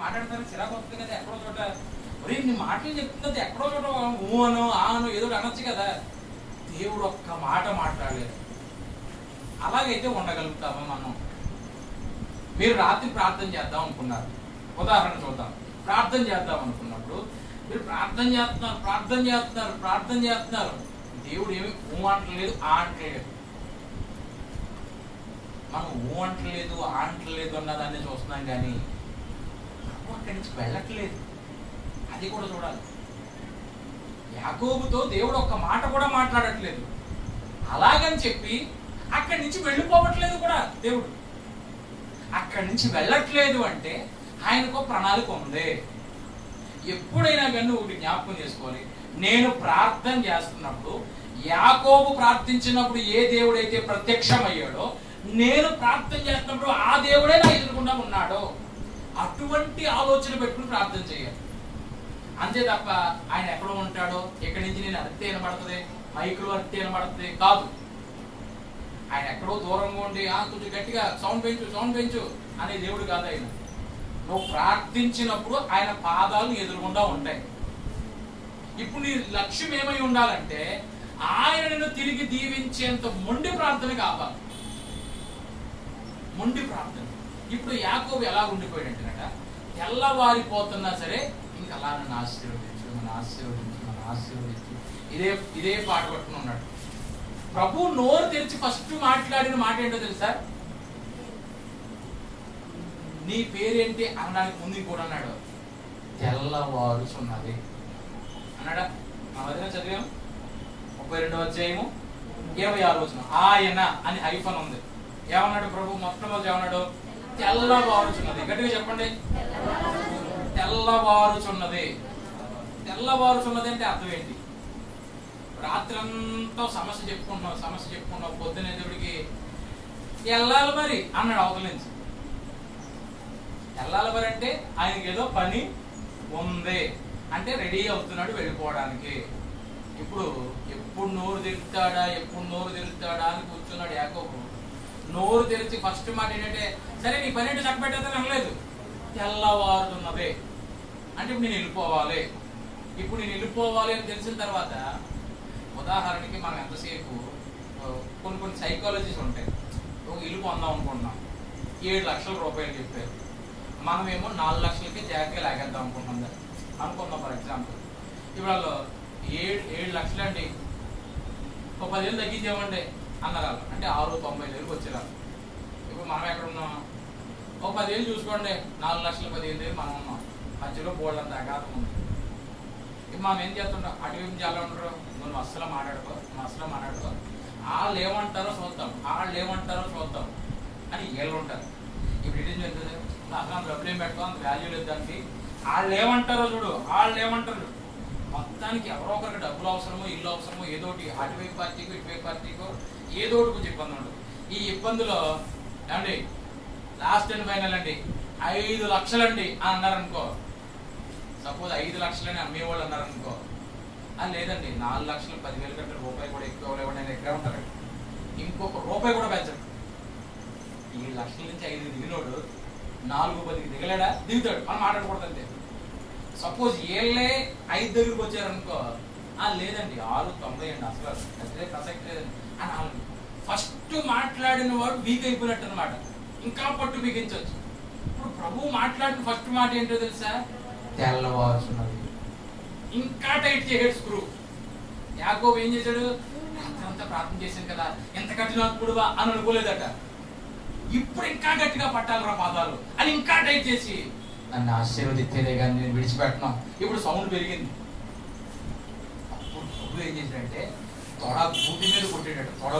మాట్లాడతారు చిరాకు వస్తుంది కదా ఎక్కడో చోట. ఒరే నీ మాటలు చెప్తున్నది ఎక్కడో చోట ఊ అనో ఆ అనో ఏదో అనొచ్చు కదా. దేవుడు ఒక్క మాట మాట్లాడలేదు. అలాగైతే ఉండగలుగుతామా మనం? మీరు రాత్రి ప్రార్థన చేద్దాం అనుకున్నారు, ఉదాహరణ చూద్దాం. ప్రార్థన చేద్దాం అనుకున్నప్పుడు మీరు ప్రార్థన చేస్తున్నారు. దేవుడు ఏమి ఊ అంటలేదు ఆ అంటలేదు. మనం ఊ అంటలేదు ఆ అంటలేదు అన్నదాన్ని చూస్తున్నాం కానీ అక్కడి నుంచి వెళ్ళట్లేదు. అది కూడా చూడాలి. యాకోబుతో దేవుడు ఒక్క మాట కూడా మాట్లాడట్లేదు. అలాగని చెప్పి అక్కడి నుంచి వెళ్ళిపోవట్లేదు కూడా దేవుడు. అక్కడి నుంచి వెళ్ళట్లేదు అంటే ఆయనకు ప్రణాళిక ఉంది. ఎప్పుడైనా కానీ ఒకటి జ్ఞాపకం చేసుకోవాలి. నేను ప్రార్థన చేస్తున్నప్పుడు, యాకోబు ప్రార్థించినప్పుడు ఏ దేవుడైతే ప్రత్యక్షమయ్యాడో, నేను ప్రార్థన చేస్తున్నప్పుడు ఆ దేవుడే నా ఎదురుకుండా ఉన్నాడో, అటువంటి ఆలోచన పెట్టుకుని ప్రార్థన చేయాలి. అంతే తప్ప ఆయన ఎక్కడో ఉంటాడో, ఎక్కడి నుంచి నేను అరితే వినబడుతుంది, మైకులో అరితే వినబడుతుంది కాదు. ఆయన ఎక్కడో దూరంగా ఉండి కొంచెం గట్టిగా సౌండ్ పెంచు అనే దేవుడు కాదు ఆయన. నువ్వు ప్రార్థించినప్పుడు ఆయన పాదాలు ఎదురుగుండా ఉంటాయి. ఇప్పుడు నీ లక్ష్యం ఏమై ఉండాలంటే ఆయన నిన్ను తిరిగి దీవించేంత మొండి ప్రార్థన కావాలి. మొండి ప్రార్థన. ఇప్పుడు యాకోబు ఎలా ఉండిపోయాడంటేనట, తెల్లవారిపోతున్నా సరే ఇంకా అలా నన్ను ఆశీర్వదించు ఇదే పాట పట్టుకుని ఉన్నాడు. ప్రభు నోరు తెరిచి ఫస్ట్ మాట్లాడిన మాట ఏంటో తెలుసా? నీ పేరేంటి అనడానికి ముందు కూడా అన్నాడు, తెల్లవారుచున్నది అన్నాడా? మా వదిన చదివాం 32వ అధ్యాయము 26వ వచనం. ఆయన అని హైఫన్ ఉంది. ఏమన్నాడు ప్రభు? మొట్టమొదటి ఏమన్నాడు? తెల్లవారుచున్నది. గట్టిగా చెప్పండి. తెల్లవారుచున్నది. తెల్లవారుచున్నది అంటే అర్థం ఏంటి? రాత్రంతా సమస్య చెప్పుకున్నావు పొద్దున దేవుడికి వెళ్ళాలి మరి అన్నాడు అవతల నుంచి. వెళ్ళాలి మరి అంటే ఆయనకి ఏదో పని ఉంది అంటే రెడీ అవుతున్నాడు వెళ్ళిపోవడానికి. ఇప్పుడు ఎప్పుడు నోరు తెరుస్తాడా అని కూర్చున్నాడు యాకోబు. నోరు తెరిచి ఫస్ట్ మాట ఏంటంటే, సరే నీ పని ఏంటో చక్కబెట్టేదని అనలేదు. తెల్లవారుతున్నదే అంటే ఇప్పుడు నేను వెళ్ళిపోవాలి అని తెలిసిన తర్వాత, ఉదాహరణకి మనం ఎంతసేపు కొన్ని సైకాలజీస్ ఉంటాయి. ఒక ఇల్లు కొందాం అనుకుంటున్నాం, 7 లక్షల రూపాయలు చెప్పారు. మనమేమో 4 లక్షలకి జాగ్రత్తగా లాగేద్దాం అనుకుందాం ఫర్ ఎగ్జాంపుల్. ఇప్పుడు వాళ్ళు 7 లక్షలు అండి, ఒక 10,000 తగ్గించామండి అన్నారు వాళ్ళు. అంటే 6,90,000కి వచ్చేవాళ్ళు. ఇప్పుడు మనం ఎక్కడ ఉన్నాం? ఒక 10,000 చూసుకోండి, 4,15,000 మనం ఉన్నాం. మధ్యలో బోర్డు అంత అగాధం ఉంది. ఇప్పుడు మనం ఏం చేస్తుంటాం? అటు నుంచి అలా ఉంటారు, నువ్వు అస్సలు మాట్లాడుకో వాళ్ళు ఏమంటారో చూద్దాం అని వీళ్ళు ఉంటారు. ఇప్పుడు ఇటు చెప్తుంది అసలు అంత డబ్బులు ఏం పెట్టుకో, అంత వాల్యూ లేదు దానికి. వాళ్ళు ఏమంటారో చూడు. మొత్తానికి ఎవరో ఒకరికి డబ్బులు అవసరమో, ఇల్లు అవసరమో, ఏదోటి అటువైపు పార్టీకో ఇటువైపు పార్టీకో ఏదోటి కొంచెం ఇబ్బంది ఉండదు. ఈ ఇబ్బందులో ఏమండి లాస్ట్ అండ్ ఫైనల్ అండి 5 లక్షలండి అని అన్నారనుకో. సపోజ్ 5 లక్షలని అమ్మేవాళ్ళు అన్నారనుకో. లేదండి 4 లక్షలు 10,000 కంటే రూపాయి కూడా ఎక్కువ ఇవ్వండి ఎక్కడ ఉంటారండి. ఇంకొక రూపాయి కూడా పెంచండి. 7 లక్షల నుంచి 5 దిగినోడు 4-10కి దిగలేడా? దిగుతాడు. మనం మాట్లాడకూడదంటే. సపోజ్ ఏళ్ళే 5 దగ్గరికి వచ్చారనుకో, లేదండి 6,90 అండి అసలు అసలే ప్రసక్తి లేదండి అని ఫస్ట్ మాట్లాడిన వాడు వీక్ అయిపోయినట్టు అనమాట. ఇంకా పట్టు బిగించవచ్చు. ఇప్పుడు ప్రభు మాట్లాడిన ఫస్ట్ మాట ఏంటో తెలుసా? తెల్లవారుచున్నది. ఇంకా టైట్ చేసాడు స్క్రూ. యాకోబు ఏం చేశాడు? రాత్రంతా ప్రార్థన చేశాను కదా, ఎంత కఠినాత్ముడువా అని అనుకోలేదట. ఇప్పుడు ఇంకా గట్టిగా పట్టాలరా పాదాలు అని ఇంకా టైట్ చేసి, నన్ను ఆశీర్వదిస్తేనే కానీ నేను విడిచిపెట్టను. ఇప్పుడు సౌండ్ పెరిగింది. అప్పుడు ప్రభు ఏం చేశాడంటే తొడ గూటి మీద కొట్టాడట. తొడ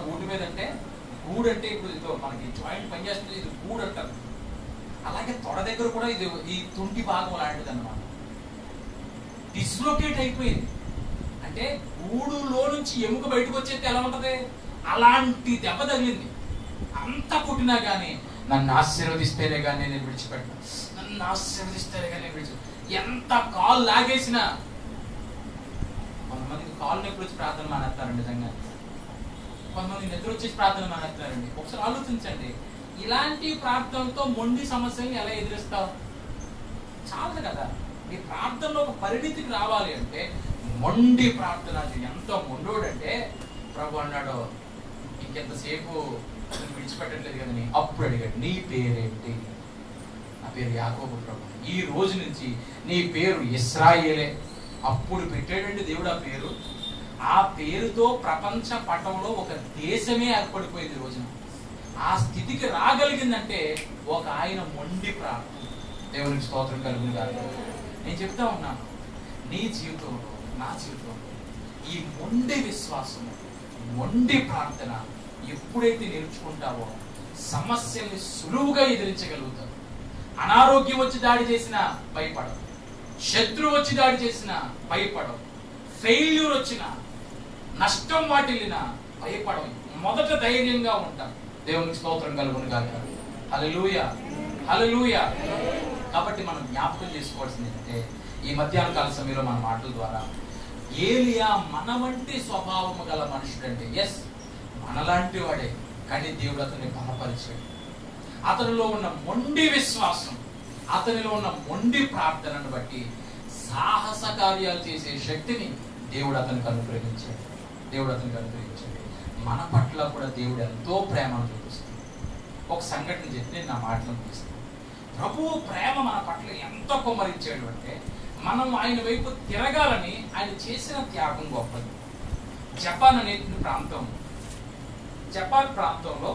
గూటి మీద అంటే గూడు అంటే ఇప్పుడు ఇదో మనకి జాయింట్ పనిచేస్తుంది, ఇది గూడు అంటారు. అలాగే తొడ దగ్గర కూడా ఇది ఈ తుంటి భాగం లాంటిది అన్నమాట. డిస్లొకేట్ అయిపోయింది. అంటే గూడులో నుంచి ఎముక బయటకు వచ్చేది ఎలా ఉంటది, అలాంటి దెబ్బ తగిలింది. అంత కొట్టినా కానీ నన్ను ఆశీర్వదిస్తేనే కానీ నేను విడిచిపెట్టను. ఎంత కాలు లాగేసినా. కొంతమందికి కాలు నొప్పి వచ్చి ప్రార్థన మానేస్తారండి. నిజంగా కొంతమంది నిద్ర వచ్చేసి ప్రార్థన మానేస్తారండి. ఒకసారి ఆలోచించండి, ఇలాంటి ప్రార్థనలతో మొండి సమస్యల్ని ఎలా ఎదురిస్తావు? చాలదు కదా. నీ ప్రార్థనలో ఒక పరిణితికి రావాలి అంటే మొండి ప్రార్థన. ఎంతో మొండోడంటే ప్రభు అన్నాడు, ఇంకెంతసేపు విడిచిపెట్టట్లేదు కదా నీ. అప్పుడు అడిగాడు, నీ పేరేంటి? నా పేరు యాకోబు ప్రభు. ఈ రోజు నుంచి నీ పేరు ఇశ్రాయేలే. అప్పుడు పెట్టాడండి దేవుడు ఆ పేరు. ఆ పేరుతో ప్రపంచ పటంలో ఒక దేశమే ఏర్పడిపోయింది ఈ రోజున. ఆ స్థితికి రాగలిగిందంటే ఒక ఆయన మొండి ప్రార్థన. దేవునికి స్తోత్రం కలుగును గాక. నేను చెప్తా ఉన్నాను, నీ జీవితంలో నా జీవితంలో ఈ మొండి విశ్వాసం, మొండి ప్రార్థన ఎప్పుడైతే నేర్చుకుంటావో సమస్యల్ని సులువుగా ఎదిరించగలుగుతావు. అనారోగ్యం వచ్చి దాడి చేసినా భయపడవు, శత్రువు వచ్చి దాడి చేసినా భయపడవు, ఫెయిల్యూర్ వచ్చినా, నష్టం వాటిల్లినా భయపడవు. మొదట ధైర్యంగా ఉంటాం. దేవునికి స్తోత్రం కలుగును గాక. హల్లెలూయా, హల్లెలూయా. కాబట్టి మనం జ్ఞాపకం చేసుకోవాల్సింది ఏంటంటే, ఈ మధ్యాహ్న కాల సమయంలో మన మాటల ద్వారా ఏలియా మన వంటి స్వభావము గల మనుషుడండి. ఎస్, మనలాంటి వాడే. కానీ దేవుడు అతన్ని బలపరిచాడు. అతనిలో ఉన్న మొండి విశ్వాసం, అతనిలో ఉన్న మొండి ప్రార్థనను బట్టి సాహస కార్యాలు చేసే శక్తిని దేవుడు అతనికి అనుగ్రహించాడు. దేవుడు అతనికి అనుగ్రహించాడు. మన పట్ల కూడా దేవుడు ఎంతో ప్రేమను చూపిస్తాడు. ఒక సంఘటన చెప్పి నేను నా మాటలు ముగిస్తాను. ప్రభువు ప్రేమ మన పట్ల ఎంత కుమ్మరించాడు అంటే, మనం ఆయన వైపు తిరగాలని ఆయన చేసిన త్యాగం గొప్పది. జపాన్ అనే జపాన్ ప్రాంతంలో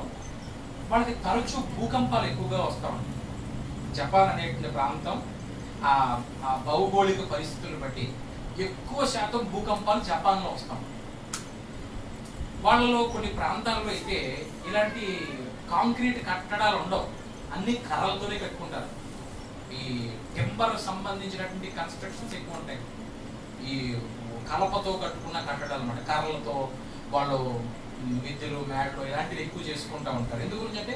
వాళ్ళకి తరచూ భూకంపాలు ఎక్కువగా వస్తూ ఉంటాయి. జపాన్ అనే ప్రాంతం ఆ భౌగోళిక పరిస్థితులను బట్టి ఎక్కువ శాతం భూకంపాలు జపాన్లో వస్తాం. వాళ్ళలో కొన్ని ప్రాంతాల్లో అయితే ఇలాంటి కాంక్రీట్ కట్టడాలు ఉండవు, అన్ని కర్రలతోనే కట్టుకుంటారు. ఈ టెంపర్ సంబంధించినటువంటి కన్స్ట్రక్షన్స్ ఎక్కువ ఉంటాయి. ఈ కలపతో కట్టుకున్న కట్టడాలు అన్నమాట. కర్రలతో వాళ్ళు మిద్దెలు, మేడలు ఇలాంటివి ఎక్కువ చేసుకుంటూ ఉంటారు. ఎందుకు గురించి అంటే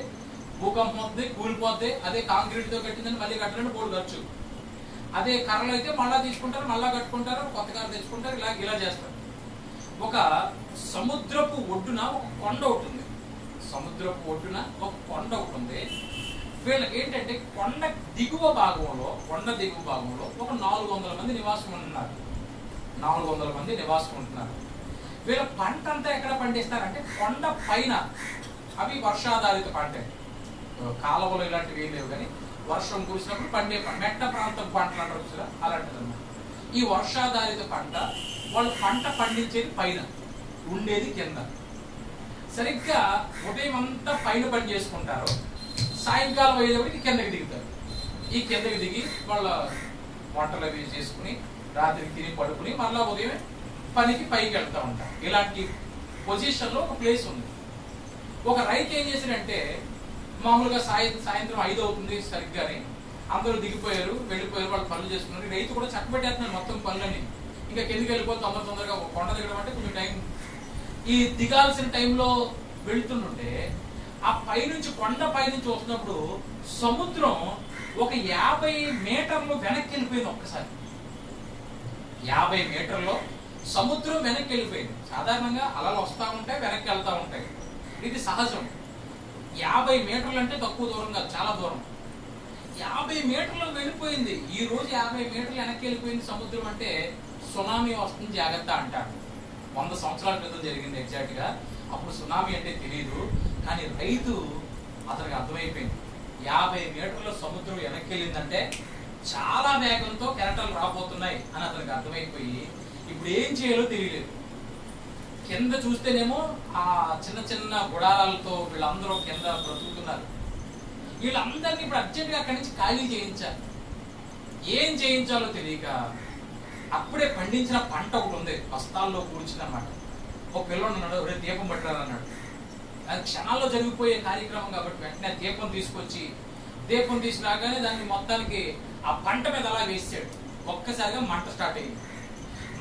భూకంపం వద్దే, కూలిపోద్ది. అదే కాంక్రీట్తో కట్టిందని మళ్ళీ కట్టాలంటే బోర్డు ఖర్చు. అదే కర్రలు అయితే మళ్ళా తీసుకుంటారు, మళ్ళా కట్టుకుంటారు, కొత్త కర్ర తెచ్చుకుంటారు, ఇలా చేస్తారు. ఒక సముద్రపు ఒడ్డున ఒక కొండ ఒకటి ఉంది. సముద్రపు ఒడ్డున ఒక కొండ ఒకటి ఉంది. వీళ్ళకి ఏంటంటే కొండ దిగువ భాగంలో ఒక 400 మంది నివాసం ఉంటున్నారు. 400 మంది నివాసం ఉంటున్నారు. వీళ్ళ పంట అంతా ఎక్కడ పండిస్తారంటే కొండ పైన. అవి వర్షాధారిత పంటే, కాలువలు ఇలాంటివి ఏం లేవు, కానీ వర్షం కురిసినప్పుడు పండే మెట్ట ప్రాంతం పంటలు అంటారు చూసారా, అలాంటిదన్నమాట. ఈ వర్షాధారిత పంట వాళ్ళు పంట పండించేది పైన, ఉండేది కింద. సరిగ్గా ఉదయం అంతా పైన పని చేసుకుంటారు, సాయంకాలం అయ్యేటప్పటికి కిందకి దిగుతారు. ఈ కిందకి దిగి వాళ్ళ వంటలు అవి చేసుకుని రాత్రికి తిని పడుకుని మళ్ళా ఉదయం పనికి పైకి వెళ్తూ ఉంటారు. ఇలాంటి పొజిషన్లో ఒక ప్లేస్ ఉంది. ఒక రైతు ఏం చేశాడంటే, మామూలుగా సాయంత్రం 5 అవుతుంది సరిగ్గానే, అందరూ దిగిపోయారు, వెళ్ళిపోయారు, వాళ్ళు పనులు చేసుకున్నారు. రైతు కూడా చక్కబెట్టేస్తున్నాడు మొత్తం పనులని. ఇంకా కిందకి వెళ్ళిపోతే తొందరగా కొండ దిగడం అంటే కొంచెం టైం. ఈ దిగాల్సిన టైంలో వెళ్తుంటే ఆ పైనుంచి, కొండ పైనుంచి వస్తున్నప్పుడు సముద్రం ఒక 50 మీటర్లు వెనక్కి వెళ్ళిపోయింది. ఒక్కసారి 50 మీటర్లో సముద్రం వెనక్కి వెళ్ళిపోయింది. సాధారణంగా అలలు వస్తూ ఉంటాయి, వెనక్కి వెళ్తూ ఉంటాయి, ఇది సహజం. 50 మీటర్లు అంటే తక్కువ దూరం కాదు, చాలా దూరం. 50 మీటర్లకు వెళ్ళిపోయింది. ఈ రోజు 50 మీటర్లు వెనక్కి వెళ్ళిపోయింది సముద్రం అంటే సునామీ వస్తుంది జాగ్రత్త అంటారు. 100 సంవత్సరాల క్రితం జరిగింది ఎగ్జాక్ట్ గా. అప్పుడు సునామీ అంటే తెలియదు, కానీ రైతు అతనికి అర్థమైపోయింది. 50 మీటర్ల సముద్రం వెనక్కి వెళ్ళిందంటే చాలా వేగంతో కెరటాలు రాబోతున్నాయి అని అతనికి అర్థమైపోయి ఇప్పుడు ఏం చేయాలో తెలియలేదు. కింద చూస్తేనేమో ఆ చిన్న చిన్న గుడారాలతో వీళ్ళందరూ కింద బ్రతుకుతున్నారు. వీళ్ళందరినీ ఇప్పుడు అర్జెంట్ గా అక్కడి నుంచి ఖాళీ చేయించాలి. ఏం చేయించాలో తెలియక అప్పుడే పండించిన పంట ఒకటి ఉంది, బస్తాల్లో కూర్చుందన్నమాట. ఒక పిల్లడు అన్నాడు, రేపు దీపం పట్టారన్నాడు. అది క్షణాల్లో జరిగిపోయే కార్యక్రమం కాబట్టి వెంటనే దీపం తీసి రాగానే దాన్ని మొత్తానికి ఆ పంట మీద అలా వేసాడు. ఒక్కసారిగా మంట స్టార్ట్ అయింది.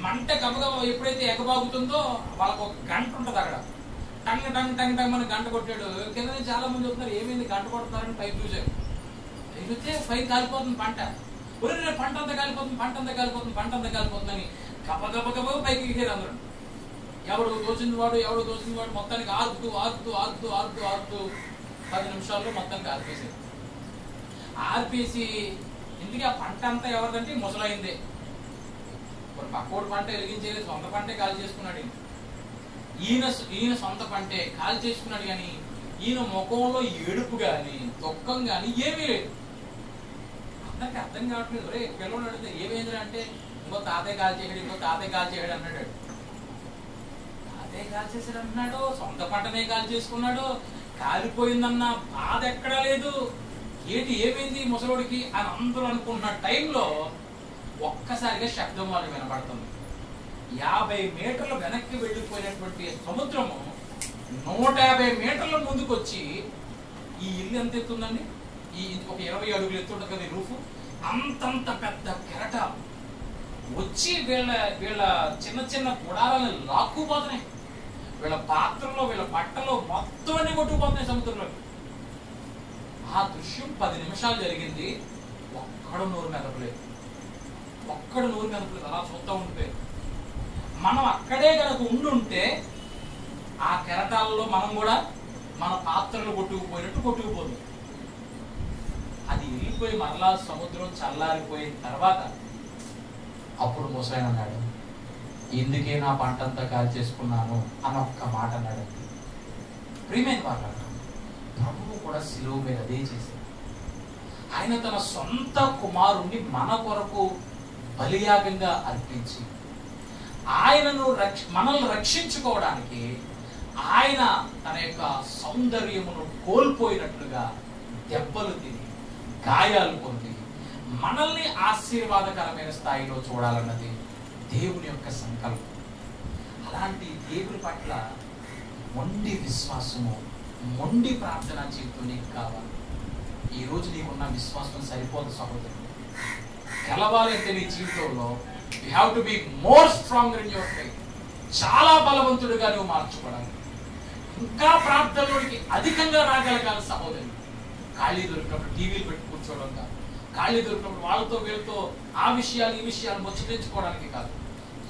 మంట గబగబ ఎప్పుడైతే ఎగబాగుతుందో వాళ్ళకు ఒక గంట ఉంటుంది అక్కడ. టంగ్ టంగ్ టంగ్ టంగ్ అని గంట కొట్టాడు. కింద నుంచి చాలా మంది వస్తున్నారు, ఏమైంది గంట కొడుతున్నారని పైకి చూశారు. చూస్తే పైకి కాలిపోతుంది పంట. ఒరే పంట అంతా కాలిపోతుందని గబగబ పైకి ఎగిరారు అందరూ. ఎవడు దోచింది వాడు మొత్తానికి ఆరుతూ 10 నిమిషాల్లో మొత్తానికి ఆర్పేసి ఇందుకే ఆ పంట అంతా ఎవరిదంటే ముసలైందే. ఇప్పుడు పక్కోడు పంట వెలిగించేది, సొంత పంటే కాల్ చేసుకున్నాడు. ఈయన సొంత పంటే కాల్ చేసుకున్నాడు. కానీ ఈయన ముఖంలో ఏడుపు కానీ దుఃఖం కానీ ఏమీ లేదు. అందరికి అర్థం కావట్లేదు. రే పిల్లలు అడిగితే ఏమైందిరా అంటే ఇంకో తాతయ్య కాల్ చేయడు, ఇంకో తాతయ్య కాల్ చేయడు అన్నాడు. తాతయ్య కాల్ చేశాడు అంటున్నాడు, సొంత పంటనే కాల్ చేసుకున్నాడు, కాలిపోయిందన్న బాధ ఎక్కడా లేదు. ఏంటి ఏమైంది ముసలోడికి అని అందరూ అనుకుంటున్న టైంలో ఒక్కసారిగా శబ్దం వాళ్ళు వినపడుతుంది. 50 మీటర్లు వెనక్కి వెళ్ళిపోయినటువంటి సముద్రము 150 మీటర్ల ముందుకు వచ్చి, ఈ ఇల్లు ఎంత ఎత్తుందండి, ఈ ఒక 20 అడుగులు ఎత్తుంటుంది కదా రూఫ్, అంతంత పెద్ద కెరటాలు వచ్చి వీళ్ళ చిన్న చిన్న గుడాలను లాక్కుపోతున్నాయి. వీళ్ళ పాత్రలో, వీళ్ళ బట్టలో మొత్తం అన్ని కొట్టుకుపోతున్నాయి సముద్రంలోకి. ఆ దృశ్యం 10 నిమిషాలు జరిగింది. ఒక్కడు నోరు మెదపలేదు. అలా చూస్తూ ఉండిపోయారు. మనం అక్కడే కనుక ఉండుంటే ఆ కెరటాలలో మనం కూడా మన పాత్రలు కొట్టుకుపోతుంది. అది వెళ్ళిపోయి మరలా సముద్రం చల్లారిపోయిన తర్వాత అప్పుడు ముసలాయన అన్నాడు, ఎందుకే నా పంట అంతా కాల్ చేసుకున్నాను అని ఒక్క మాట అన్నాడు. ప్రియమైన వాళ్ళు, ప్రభువు కూడా శిలువ మీద అదే చేశాడు. ఆయన తన సొంత కుమారుణ్ణి మన కొరకు బలియాగంగా అర్పించి మనల్ని రక్షించుకోవడానికి ఆయన తన యొక్క సౌందర్యమును కోల్పోయినట్లుగా దెబ్బలు తిని గాయాలు పొంది మనల్ని ఆశీర్వాదకరమైన స్థాయిలో చూడాలన్నది దేవుని యొక్క సంకల్పం. అలాంటి దేవుని పట్ల మొండి విశ్వాసము, మొండి ప్రార్థన జీవితం నీకు కావాలి. ఈ రోజు నీకున్న విశ్వాసం సరిపోదు సహోదరుడు. గెలవాలి అంటే నీ జీవితంలో you have to be more stronger in your faith. చాలా బలవంతుడిగా నువ్వు మార్చుకోవడానికి, ఇంకా ప్రార్థనలోనికి అధికంగా రాగలగాలి సహోదరుడు. ఖాళీ దొరికినప్పుడు టీవీలు పెట్టి కూర్చోవడం కాదు, ఖాళీ దొరికినప్పుడు వాళ్ళతో వీళ్ళతో ఆ విషయాలు ఈ విషయాలు ముచ్చటించుకోవడానికి కాదు.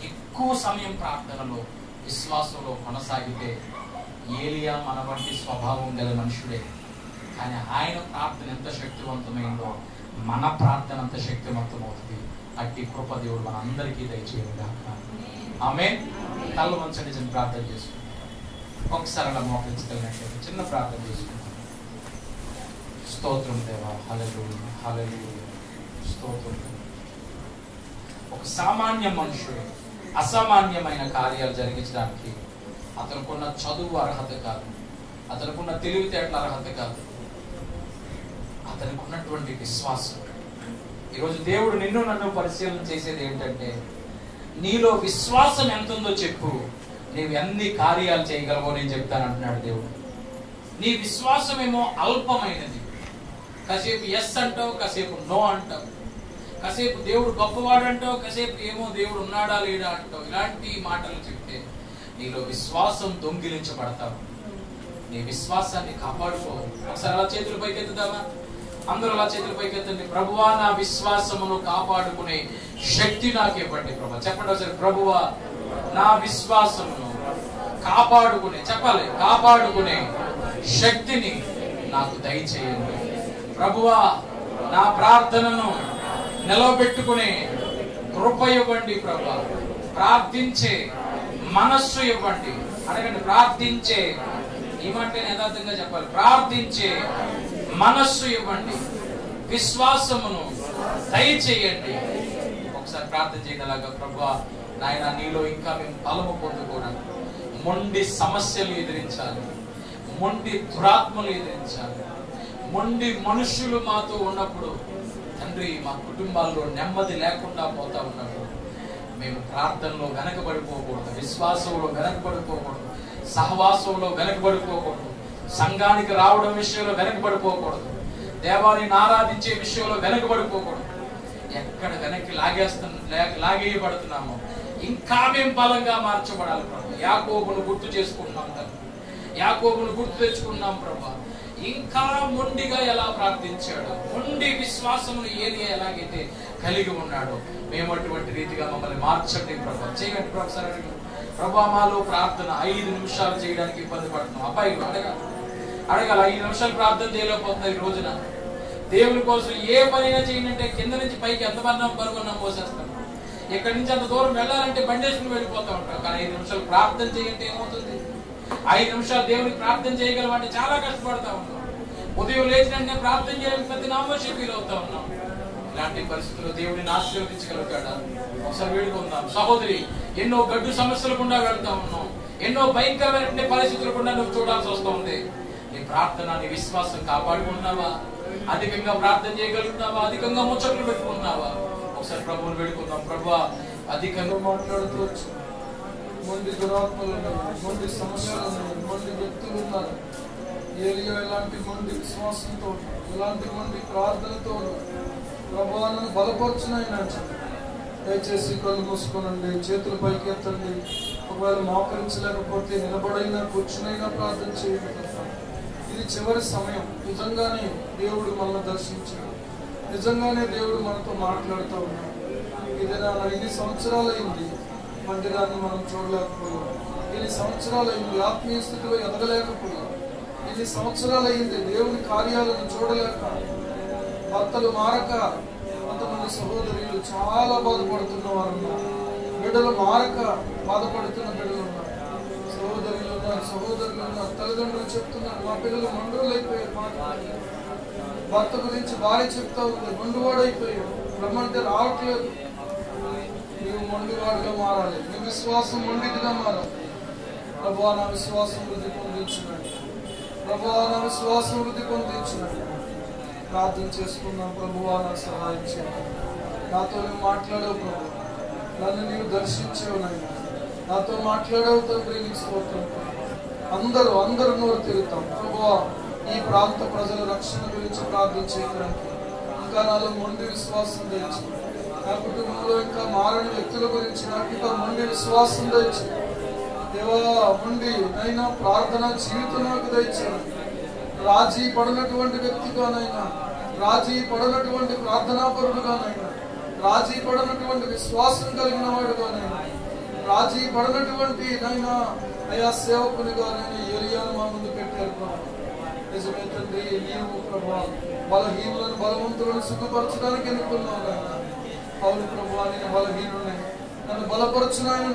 ఎక్కువ సమయం ప్రార్థనలో, విశ్వాసంలో కొనసాగితే ఏలియా మన వంటి స్వభావం గల మనుషుడే. కానీ ఆయన ప్రార్థన ఎంత శక్తివంతమైందో మన ప్రార్థన అంత శక్తివంతమవుతుంది. అట్టి కృప దేవుడు మన అందరికీ దయచేయగాక. ఆమేన్. తల వంచండి, చిన్న ప్రార్థన చేసుకుంటాం. ఒకసారి అలా మోకరించగలిగినట్లయితే చిన్న ప్రార్థన చేసుకుంటాం. స్తోత్రం దేవా, హల్లెలూయా, హల్లెలూయా, స్తోత్రం. ఒక సామాన్య మనుషుడు అసామాన్యమైన కార్యాలు జరిగించడానికి అతనుకున్న చదువు అర్హత కాదు, అతనుకున్న తెలివితేటల అర్హత కాదు, అతనికి ఉన్నటువంటి విశ్వాసం. ఈరోజు దేవుడు నిన్ను నన్ను పరిశీలన చేసేది ఏంటంటే, నీలో విశ్వాసం ఎంత ఉందో చెప్పు, నీవు ఎన్ని కార్యాలు చేయగలవో నేను చెప్తాను అంటున్నాడు దేవుడు. నీ విశ్వాసం ఏమో అల్పమైనది. కాసేపు ఎస్ అంటావు, కాసేపు నో అంటావు, కాసేపు దేవుడు గొప్పవాడు అంటావు, కాసేపు ఏమో దేవుడు ఉన్నాడా లేడా అంటావు. ఇలాంటి మాటలు చెప్తే నీలో విశ్వాసం దొంగిలించబడతావు. నీ విశ్వాసాన్ని కాపాడుకో. ఒకసారి అలా చేతులు పైకెత్తుదామా? అందరూ అలా చేతులు పైకెత్తండి. ప్రభువా, నా విశ్వాసమును కాపాడుకునే శక్తి నాకు ఇవ్వండి ప్రభా. చెప్పండి ఒకసారి, ప్రభువా నా విశ్వాసమును కాపాడుకునే, చెప్పాలి, కాపాడుకునే శక్తిని నాకు దయచేయండి. ప్రభువా నా ప్రార్థనను నిలబెట్టుకునే కృప ఇవ్వండి ప్రభా. ప్రార్థించే మనస్సు ఇవ్వండి. అడగండి, ప్రార్థించే, ఈ మాట యథార్థంగా చెప్పాలి, ప్రార్థించే మనస్సు ఇవ్వండి, విశ్వాసమును దయచేయండి. ఒకసారి ప్రార్థన చేయగలగా, ప్రభువా నాయన నీలో ఇంకా మేము బలము పొందుకోవడానికి, మొండి సమస్యలు ఎదిరించాలి, మొండి దురాత్మలు ఎదిరించాలి. మొండి మనుషులు మాతో ఉన్నప్పుడు తండ్రి, మా కుటుంబాల్లో నెమ్మది లేకుండా పోతా ఉన్నప్పుడు మేము ప్రార్థనలో వెనకబడిపోకూడదు, విశ్వాసంలో వెనకబడిపోకూడదు, సహవాసంలో వెనకబడిపోకూడదు, సంఘానికి రావడం విషయంలో వెనకబడిపోకూడదు, దేవాన్ని ఆరాధించే విషయంలో వెనకబడిపోకూడదు. ఎక్కడ వెనక్కి లాగేయబడుతున్నామో ఇంకా మేము బలంగా మార్చబడాలి ప్రభు. యాకోబును గుర్తు చేసుకుంటున్నాం తండ్రి, యాకోబును గుర్తు తెచ్చుకున్నాం ప్రభు. ఇంకా మొండిగా ఎలా ప్రార్థించాడు, మొండి విశ్వాసమును ఏది ఎలాగైతే కలిగి ఉన్నాడో మేము అటువంటి రీతిగా మమ్మల్ని మార్చండి ప్రభు. చేయగండి ప్రభు. ప్రభా మాలో ప్రార్థన 5 నిమిషాలు చేయడానికి ఇబ్బంది పడుతున్నాం. అబ్బాయి అడగాలి, అడగాలి. 5 నిమిషాలు ప్రార్థన చేయలేకపోతున్నారు ఈ రోజున. దేవుని కోసం ఏ పనైనా చేయండి కింద నుంచి పైకి ఎంత బరువున్నా మోసేస్తాం. ఇక్కడి నుంచి అంత దూరం వెళ్ళాలంటే బండేసుకుని వెళ్ళిపోతా ఉంటాం. కానీ 5 నిమిషాలు ప్రార్థన చేయంటే ఏమవుతుంది? 5 నిమిషాలు దేవునికి ప్రార్థన చేయగలమంటే చాలా కష్టపడతా ఉన్నాం. ఉదయం లేచినంటే ప్రార్థన చేయకపోతే నామోషి ఫీల్ అవుతా ఉన్నాం. ఇలాంటి పరిస్థితుల్లో దేవుడిని ఆశీర్వదించగలుగుతాడా? ఒకసారి వేడుకుందాం. సహోదరి, ఎన్నో గడ్డు సమస్యలు గుండా వెళ్తా ఉన్నాం. ఎన్నో భయంకరమైన పరిస్థితులు గుండా నువ్వు చూడాల్సి వస్తుంది. నీ ప్రార్థన, నీ విశ్వాసం కాపాడుకుంటున్నావా? అధికంగా ప్రార్థన చేయగలుగుతున్నావా? అధికంగా ముచ్చట్లు పెట్టుకుంటున్నావా? ఒకసారి ప్రభువుని వేడుకుందాం. ప్రభువా, అధికంగా మాట్లాడుతూ మొండి దురాత్మలు ఉన్నాయి, మొండి సమస్యలు ఉన్నాయి, మొండి వ్యక్తులు ఉన్నారు. ఏలియా ఎలాంటి మొండి విశ్వాసంతో, ఎలాంటి మొండి ప్రార్థనతో ప్రభువాను బలపరచునైనా దయచేసి కళ్ళు మూసుకోనండి, చేతులు పైకి ఎత్తండి. ఒకవేళ మోకరించలేకపోతే నిలబడైనా కూర్చునైనా ప్రార్థన చేయండి. ఇది చివరి సమయం. నిజంగానే దేవుడు మనల్ని దర్శించాడు. నిజంగానే దేవుడు మనతో మాట్లాడుతూ ఉన్నాడు. ఏదైనా ఇన్ని సంవత్సరాలు అయింది మందిరాన్ని మనం చూడలేకపోయాం. ఇన్ని సంవత్సరాలు అయింది ఆత్మీయ స్థితిలో ఎదగలేకపోయాం. ఇన్ని సంవత్సరాలు అయింది దేవుని కార్యాలను చూడలేక, భర్తలు మారక కొంతమంది సహోదరులు చాలా బాధపడుతున్న వారు ఉన్నారు. బిడ్డలు మారక బాధపడుతున్న బిడ్డలు ఉన్నారు. సహోదరులు ఉన్నారు, సహోదరులు ఉన్నారు. తల్లిదండ్రులు చెప్తున్నారు, మా పిల్లలు మండులు అయిపోయారు. భర్త గురించి భార్య చెప్తా ఉంది, మండువాడైపోయాడు, రమ్మంటే రావట్లేదు. నీవు మొండివాడుగా మారాలి. నీ విశ్వాసం మొండిదిగా మారాలి. ప్రభువా, నా విశ్వాసం వృద్ధి పొందించున్నాడు. ప్రభువా, నా విశ్వాసం వృద్ధి పొందించున్నాడు. ప్రార్థన చేసుకున్నాం. ప్రభువా, నాకు సహాయం చేయాలి. నాతో నువ్వు మాట్లాడవు ప్రభు, నన్ను నీవు దర్శించావు నాయన. నాతో మాట్లాడవు తండ్రి, నీకు స్తోత్రం. అందరూ నోరు తిరుగుతాం. ప్రభువా, ఈ ప్రాంత ప్రజల రక్షణ గురించి ప్రార్థన చేయడానికి ఇంకా నాలో మొండి విశ్వాసం తెచ్చి, నా కుటుంబంలో ఇంకా మారని వ్యక్తుల గురించి నాకు ఇంకా మొండి విశ్వాసం తెచ్చి, దేవా మొండి నైనా ప్రార్థన జీవితం నాకు దయచేయండి. రాజీ పడినటువంటి వ్యక్తిగానైనా, రాజీ పడినటువంటి ప్రార్థనాపరుడుగానైనా, రాజీ పడినటువంటి విశ్వాసం కలిగిన వాడుగానైనా, రాజీ పడినటువంటి నైనా అయా సేవకునిగానైనా ఏలియాను మా ముందు పెట్టారు ప్రభు. నిజమే తండ్రి, నీవు ప్రభా బలహీనులను బలవంతులను సుఖపరచడానికి ఎన్నుకున్నావు నాయన. అవును ప్రభా, నేను బలహీనుని, నన్ను బలపరచున్నాయని